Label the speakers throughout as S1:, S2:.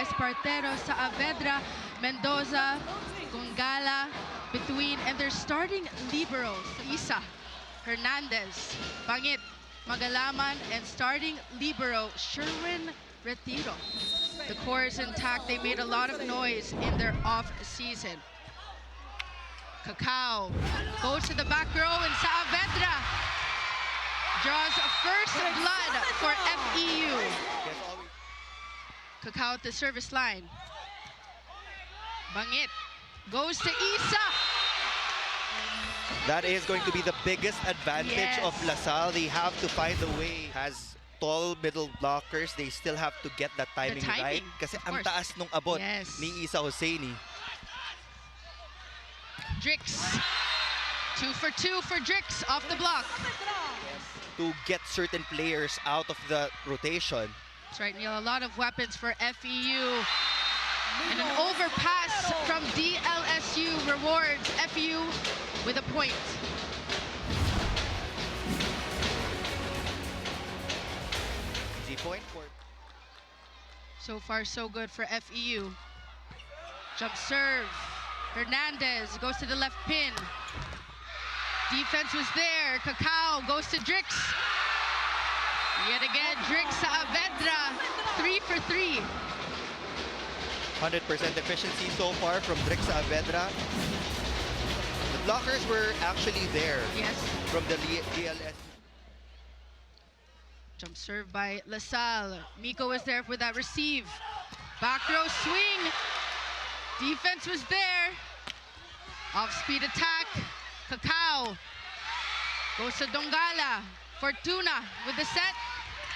S1: Espartero, Saavedra, Mendoza, Gongala, between, and they're starting liberos, Isa, Hernandez, Bangit, Magalaman, and starting libero, Sherwin Retiro. The core is intact. They made a lot of noise in their off-season. Cacao goes to the back row, and Saavedra draws first blood for FEU. Cacao at the service line. Bangit goes to Isa.
S2: That is going to be the biggest advantage of LaSalle. They have to find a way. Has tall middle blockers. They still have to get that timing right. Kasi ang taas nung abot ni Isa Hosseini.
S1: Drix. 2 for 2 for Drix off the block.
S2: To get certain players out of the rotation.
S1: That's right, Neil. A lot of weapons for FEU. And an overpass from DLSU rewards FEU with a point.
S2: Easy point for.
S1: So far, so good for FEU. Jump serve. Hernandez goes to the left pin. Defense was there. Cacao goes to Drix. Yet again, Drix Saavedra, 3 for 3.
S2: 100% efficiency so far from Drix Saavedra. The blockers were actually there.
S1: Yes.
S2: From the DLS.
S1: Jump serve by LaSalle. Miko was there for that receive. Back row swing. Defense was there. Off-speed attack. Cacao goes to Dongala. Fortuna with the set.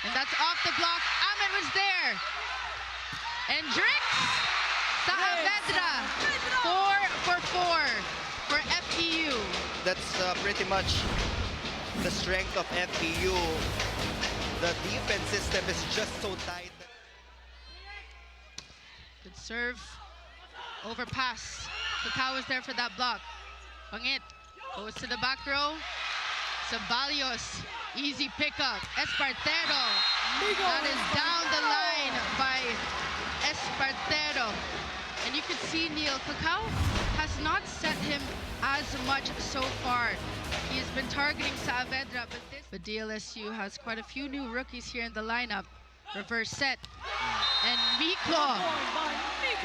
S1: And that's off the block. Ahmed was there. And Drix Saavedra. 4 for 4 for FEU.
S2: That's pretty much the strength of FEU. The defense system is just so tight.
S1: Good serve. Overpass. Cacao was there for that block. Bangit goes to the back row. Ceballos, easy pickup. Espartero. That is down the line by Espartero. And you can see, Neil, Cacao has not set him as much so far. He has been targeting Saavedra, but DLSU has quite a few new rookies here in the lineup. Reverse set. And Miko,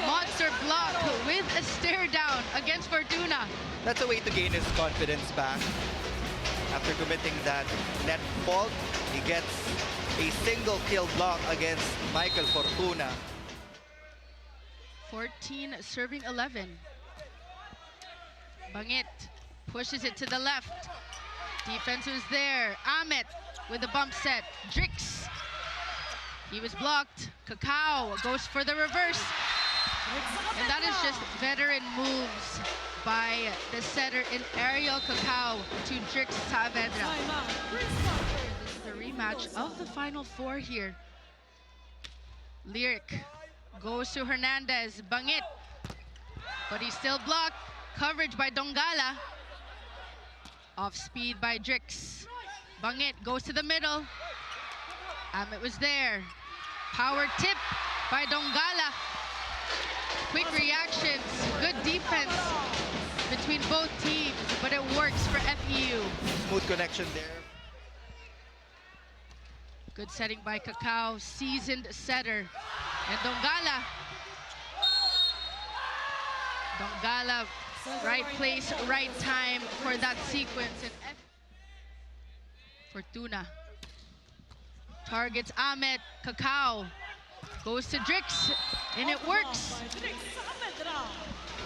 S1: monster block with a stare down against Fortuna.
S2: That's a way to gain his confidence back. After committing that net fault, he gets a single kill block against Michael Fortuna.
S1: 14 serving 11. Bangit pushes it to the left. Defense was there. Ahmed with a bump set. Drix. He was blocked. Cacao goes for the reverse. And that is just veteran moves by the setter in Ariel Cacao to Drix Saavedra. This is the rematch of the Final Four here. Lyric goes to Hernandez. Bangit. But he's still blocked. Coverage by Dongala. Off speed by Drix. Bangit goes to the middle. Ahmed was there. Power tip by Dongala. Quick reactions. Good defense between both teams, but it works for FEU.
S2: Smooth connection there.
S1: Good setting by Cacao, seasoned setter. And Dongala. Dongala, right place, right time for that sequence. And Fortuna targets Ahmed. Cacao goes to Drix, and it works.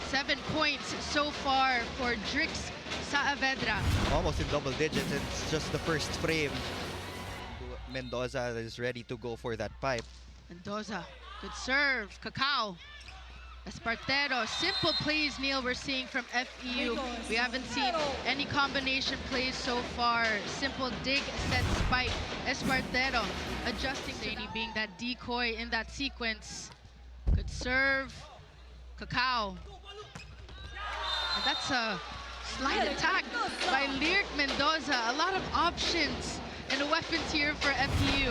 S1: 7 points so far for Drix Saavedra.
S2: Almost in double digits. It's just the first frame. Mendoza is ready to go for that pipe.
S1: Mendoza, good serve. Cacao. Espartero, simple plays, Neil, we're seeing from FEU. We haven't seen any combination plays so far. Simple dig, set, spike. Espartero adjusting, Zany being that decoy in that sequence. Good serve. Cacao. And that's a slight attack by Lyric Mendoza. A lot of options and weapons here for FEU.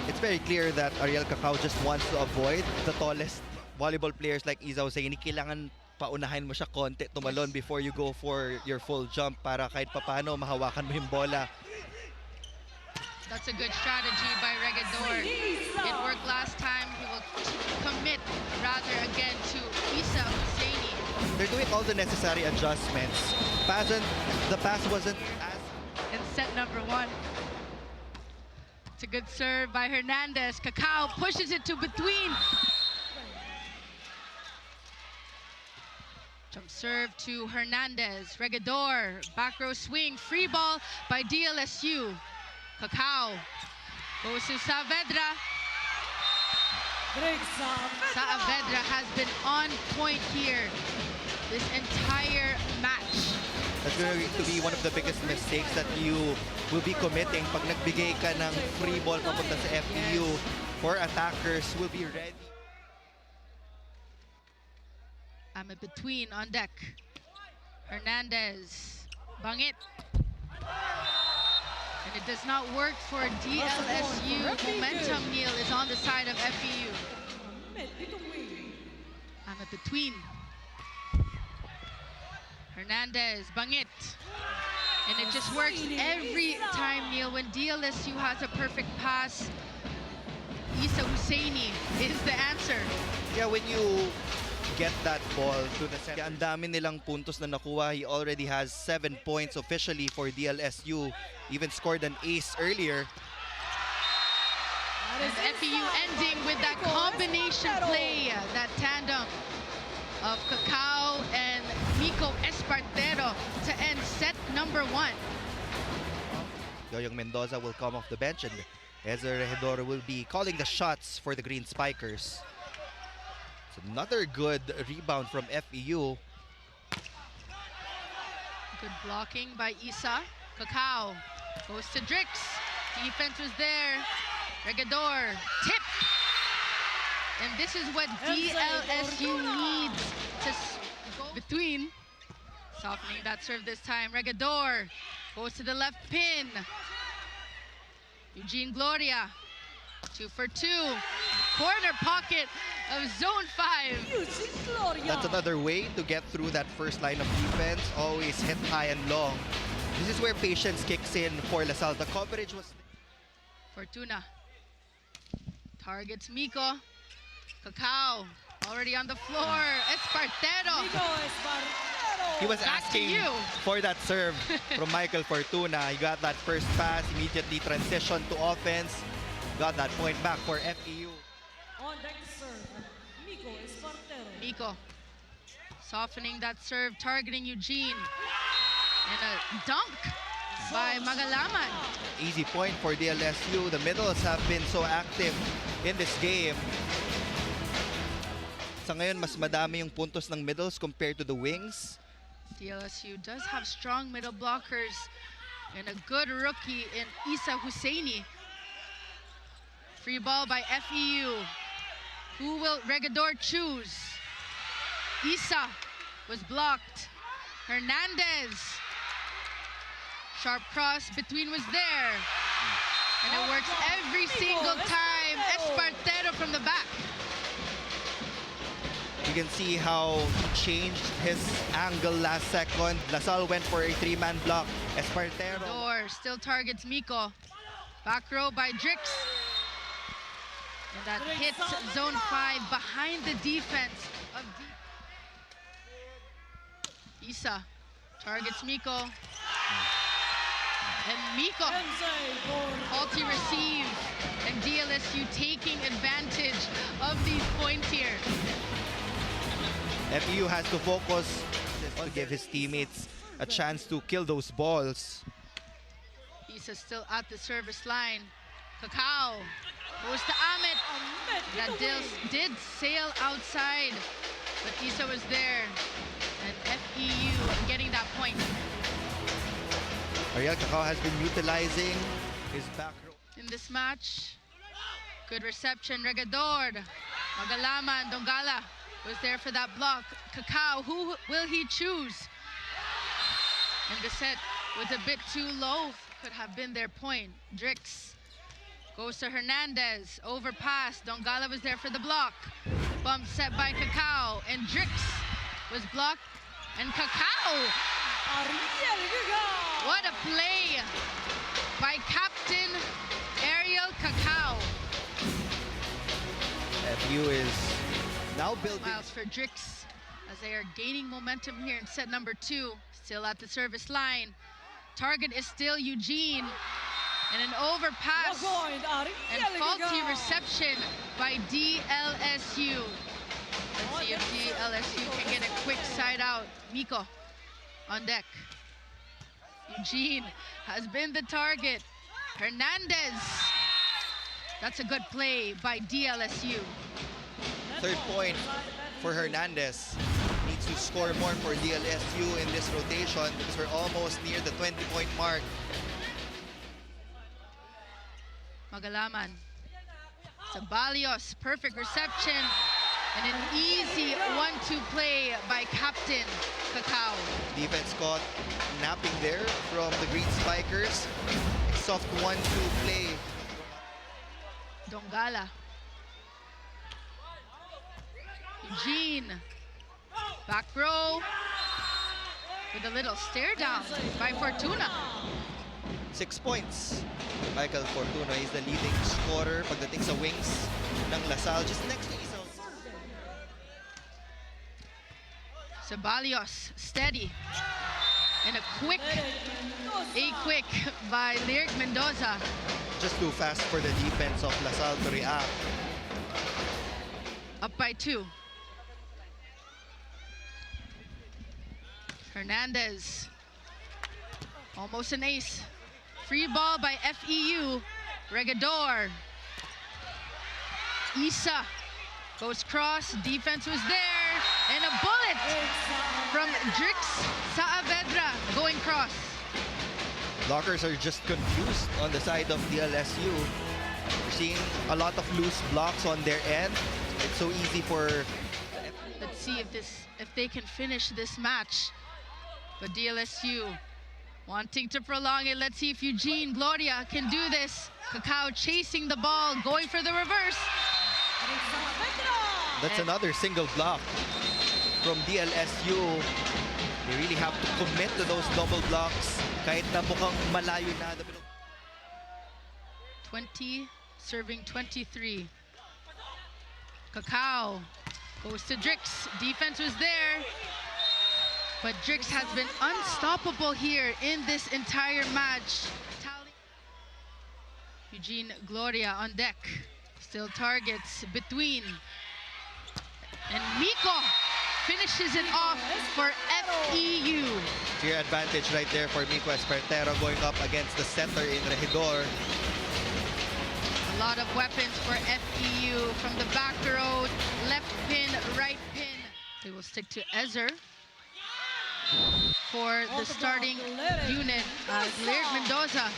S2: It's very clear that Ariel Cacao just wants to avoid the tallest volleyball players like Isa Husseini. Kailangan paunahin mo siya konti, tumalon before you go for your full jump para kahit papano mahawakan mo yung bola.
S1: That's a good strategy by Regador. It worked last time. He will commit rather again to Isa Husseini.
S2: They're doing all the necessary adjustments. The pass wasn't as...
S1: In set number 1. It's a good serve by Hernandez. Cacao pushes it to between. Jump serve to Hernandez. Regador, back row swing, free ball by DLSU. Cacao goes to Saavedra. Saavedra has been on point here this entire match.
S2: That's going to be one of the biggest mistakes that you will be committing pag nagbigay ka ng free ball papunta sa FEU. For attackers will be ready.
S1: I'm a between on deck. Hernandez, bangit. And it does not work for DLSU. Momentum, Neil, is on the side of FEU. I'm a between. Hernandez, bangit. And it just works every time, Neil. When DLSU has a perfect pass, Isa Husseini is the answer.
S2: Yeah, when you get that ball to the center. Ang dami nilang puntos na nakuha. He already has 7 points officially for DLSU. Even scored an ace earlier.
S1: And FEU ending with that combination play, that tandem of Cacao and Miko Espartero to end set number 1.
S2: Yoyong Mendoza will come off the bench and Ezer Regidor will be calling the shots for the Green Spikers. It's another good rebound from FEU.
S1: Good blocking by Isa. Cacao goes to Drix. Defense was there. Regador, tip. And this is what DLSU needs to go between. Softening that serve this time. Regador goes to the left pin. Eugene Gloria, 2 for 2. Corner pocket of zone 5.
S2: That's another way to get through that first line of defense. Always hit high and long. This is where patience kicks in for LaSalle. The coverage was...
S1: Fortuna targets Miko. Cacao already on the floor. Espartero.
S2: He was asking for that serve from Michael Fortuna. He got that first pass, immediately transitioned to offense. Got that point back for FEU.
S3: On deck serve, Miko Espartero.
S1: Miko softening that serve, targeting Eugene. And a dunk by Magalaman.
S2: Easy point for DLSU. The middles have been so active in this game. Sa ngayon, mas madami yung puntos ng middles compared to the wings.
S1: DLSU does have strong middle blockers and a good rookie in Isa Husseini. Free ball by FEU. Who will Regador choose? Isa was blocked. Hernandez. Sharp cross, between was there. And it works every single time. Espartero from the back.
S2: You can see how he changed his angle last second. LaSalle went for a 3-man block. Espartero.
S1: Still targets Miko. Back row by Drix. And that hits zone 5 behind the defense of Isa. Targets Miko. And Miko, faulty receive. And DLSU taking advantage of these points here.
S2: FEU has to focus to give his teammates a chance to kill those balls.
S1: Isa still at the service line. Cacao goes to Ahmed. That did sail outside, but Isa was there. And FEU getting that point.
S2: Ariel Cacao has been utilizing his back row.
S1: In this match, good reception. Regador, Magalaman, Dongala was there for that block. Cacao, who will he choose? And the set was a bit too low. Could have been their point. Drix Goes to Hernandez. Overpass. Dongala was there for the block. Bump set by Cacao. And Drix was blocked. And Cacao.
S3: Ariel Liga.
S1: What a play by Captain Ariel Cacao.
S2: FEU is now building.
S1: Miles for Drix as they are gaining momentum here in set number 2. Still at the service line. Target is still Eugene. And an overpass and faulty reception by DLSU. Let's see if DLSU can get a quick side out. Miko on deck. Eugene has been the target. Hernandez. That's a good play by DLSU.
S2: Third point for Hernandez. Needs to score more for DLSU in this rotation because we're almost near the 20-point mark.
S1: Magalaman. Sabalios, perfect reception. And an easy 1-2 play by Captain Cacao.
S2: Defense caught napping there from the Green Spikers. Soft 1-2 play.
S1: Dongala. Eugene. Back row. With a little stare down by Fortuna.
S2: 6 points. Michael Fortuna is the leading scorer pagdating sa wings ng LaSalle, just next to Isaw.
S1: Sabalios, steady. And a quick by Lyric Mendoza.
S2: Just too fast for the defense of LaSalle to react.
S1: Up by 2. Hernandez. Almost an ace. Free ball by FEU. Regador. Isa goes cross. Defense was there. And a bullet from Drix Saavedra going cross.
S2: Blockers are just confused on the side of DLSU. We're seeing a lot of loose blocks on their end. It's so easy for...
S1: Let's see if they can finish this match. But DLSU wanting to prolong it. Let's see if Eugene Gloria can do this. Cacao chasing the ball, going for the reverse.
S2: That's another single block from DLSU. They really have to commit to those double blocks kahit na mukhang malayo na.
S1: 20, serving 23. Cacao goes to Drix. Defense was there. But Drix has been unstoppable here in this entire match. Eugene Gloria on deck. Still targets between. And Miko finishes it off for FEU.
S2: Clear advantage right there for Miko Espertero going up against the center in Regidor.
S1: A lot of weapons for FEU from the back row. Left pin, right pin. They will stick to Ezer for the starting unit. Lyric Mendoza.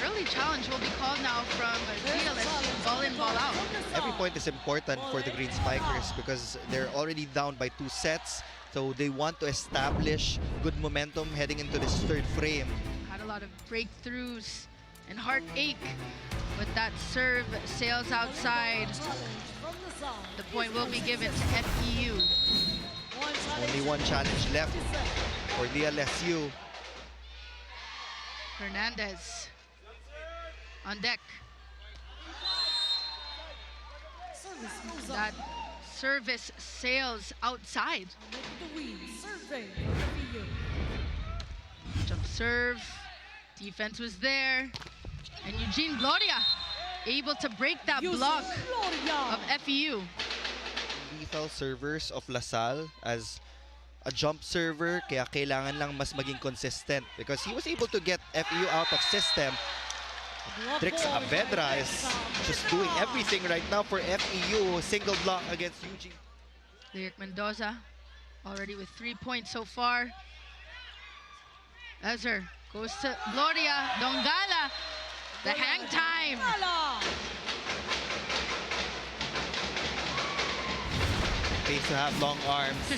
S1: Early challenge will be called now from DLSU, ball in, ball out.
S2: Every point is important for the Green Spikers because they're already down by 2 sets. So they want to establish good momentum heading into this third frame.
S1: Had a lot of breakthroughs and heartache with that serve, sails outside. The point will be given to FEU.
S2: Only one challenge left for DLSU.
S1: Hernandez on deck. That service sails outside. Jump serve. Defense was there. And Eugene Gloria able to break that block of FEU.
S2: Lethal servers of LaSalle as a jump server, kaya kailangan lang mas maging consistent because he was able to get FEU out of system. Drix Saavedra is just doing everything right now for FEU. Single block against Eugene.
S1: Lyric Mendoza already with 3 points so far. Ezer goes to Gloria. Dongala, the hang time.
S2: Pays to have long arms.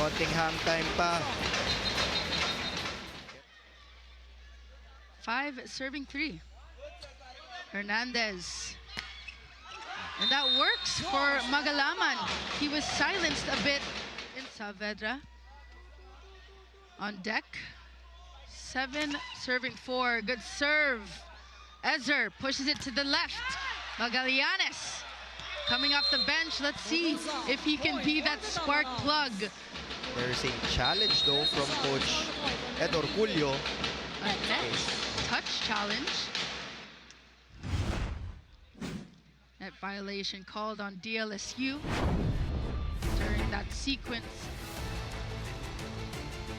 S2: Konting hang time pa.
S1: 5 serving 3. Hernandez. And that works for Magalaman. He was silenced a bit in Saavedra. On deck. 7 serving 4. Good serve. Ezer pushes it to the left. Magallanes coming off the bench. Let's see if he can be that spark plug.
S2: There's a challenge though from Coach Ed Orculio.
S1: A net touch challenge. Net violation called on DLSU during that sequence.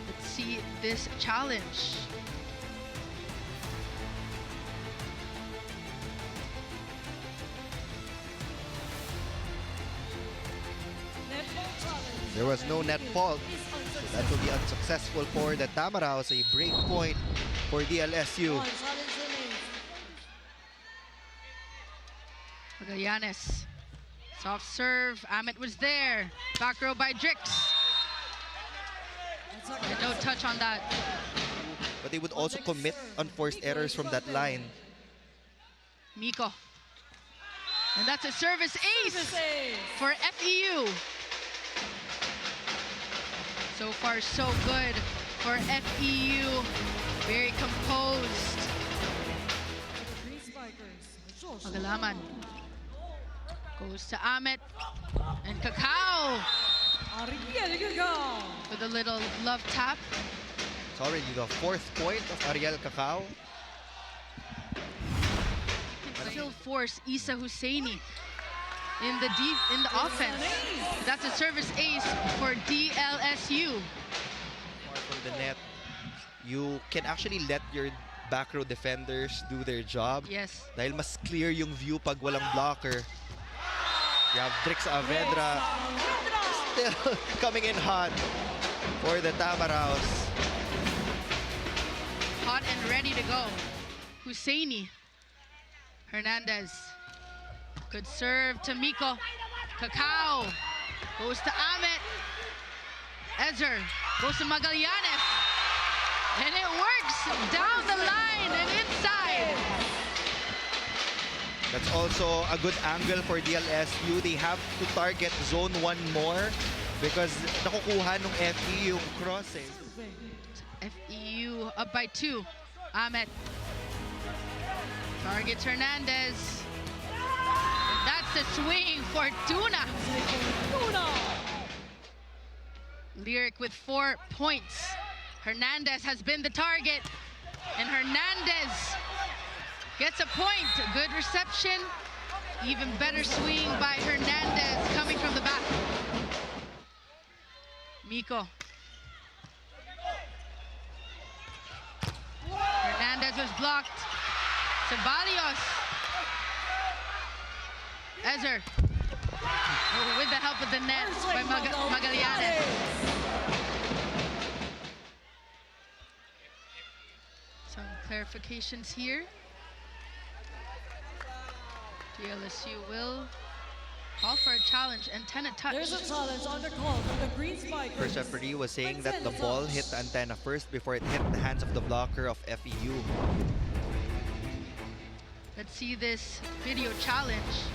S1: Let's see this challenge.
S2: There was no net fault. So that will be unsuccessful for the Tamaraws. A break point for DLSU.
S1: Magallanes. Soft serve. Amit was there. Back row by Drix. And no touch on that.
S2: But they would also commit unforced errors from that line.
S1: Miko. And that's a service ace for FEU. So far, so good for FEU. Very composed.
S3: Green Spikers.
S1: Magalaman goes to Amit and Cacao with a little love tap.
S2: It's already the 4th point of Ariel Cacao.
S1: Can still force Isa Husseini in the offense. That's a service ace for DLSU.
S2: Far from the net. You can actually let your back row defenders do their job.
S1: Yes.
S2: Dahil mas clear yung view pag walang blocker. You have Drix Saavedra still coming in hot for the Tamaraws.
S1: Hot and ready to go. Husseini. Hernandez. Good serve to Miko. Cacao goes to Amit. Ezer goes to Magallanes. And it works down the line and inside.
S2: That's also a good angle for DLSU. They have to target zone 1 more because nakukuha nung FEU yung crossing.
S1: FEU up by 2. Ahmed targets Hernandez. And that's the swing for Tuna. Lyric with 4 points. Hernandez has been the target. And Hernandez gets a point. Good reception. Even better swing by Hernandez coming from the back. Miko. Hernandez was blocked. Ceballos. Ezer. Oh, with the help of the net by Magallanes. Some clarifications here. DLSU will call for a challenge, antenna touch.
S3: There's a challenge on the call from the Green Spikers.
S2: First referee was saying that the ball hit the antenna first before it hit the hands of the blocker of FEU.
S1: Let's see this video challenge.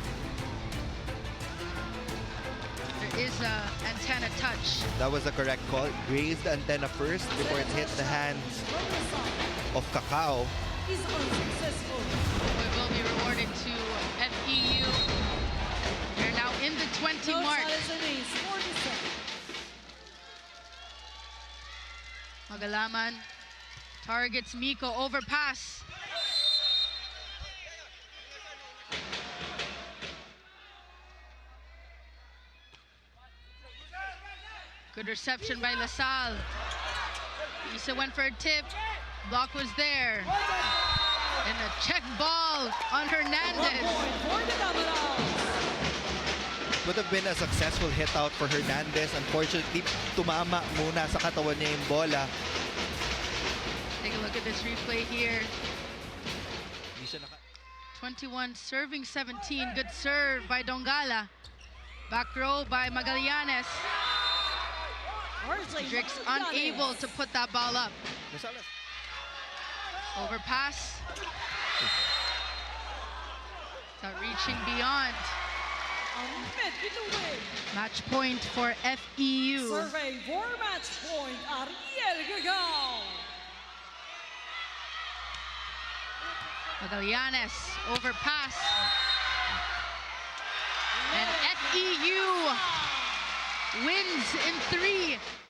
S1: There is a antenna touch.
S2: That was the correct call. It grazed the antenna first before it hit the hands of Cacao.
S3: Is unsuccessful.
S1: It will be rewarded to FEU. They're now in the 20
S3: No
S1: mark.
S3: challenge and ace, 47.
S1: Magalaman targets Miko, overpass. Good reception by LaSalle. Isa went for a tip. Block was there. And a check ball on Hernandez.
S2: It would have been a successful hit out for Hernandez. Unfortunately, tumama muna sa katawan niya yung bola.
S1: Take a look at this replay here.
S2: Hindi siya
S1: 21 serving 17. Good serve by Dongala. Back row by Magallanes. Drix unable to put that ball up. Overpass. Not reaching beyond.
S3: Ahmed with the win.
S1: Match point for FEU.
S3: Survey for match point, Ariel Gagao.
S1: Magallanes, overpass. And FEU wins in 3.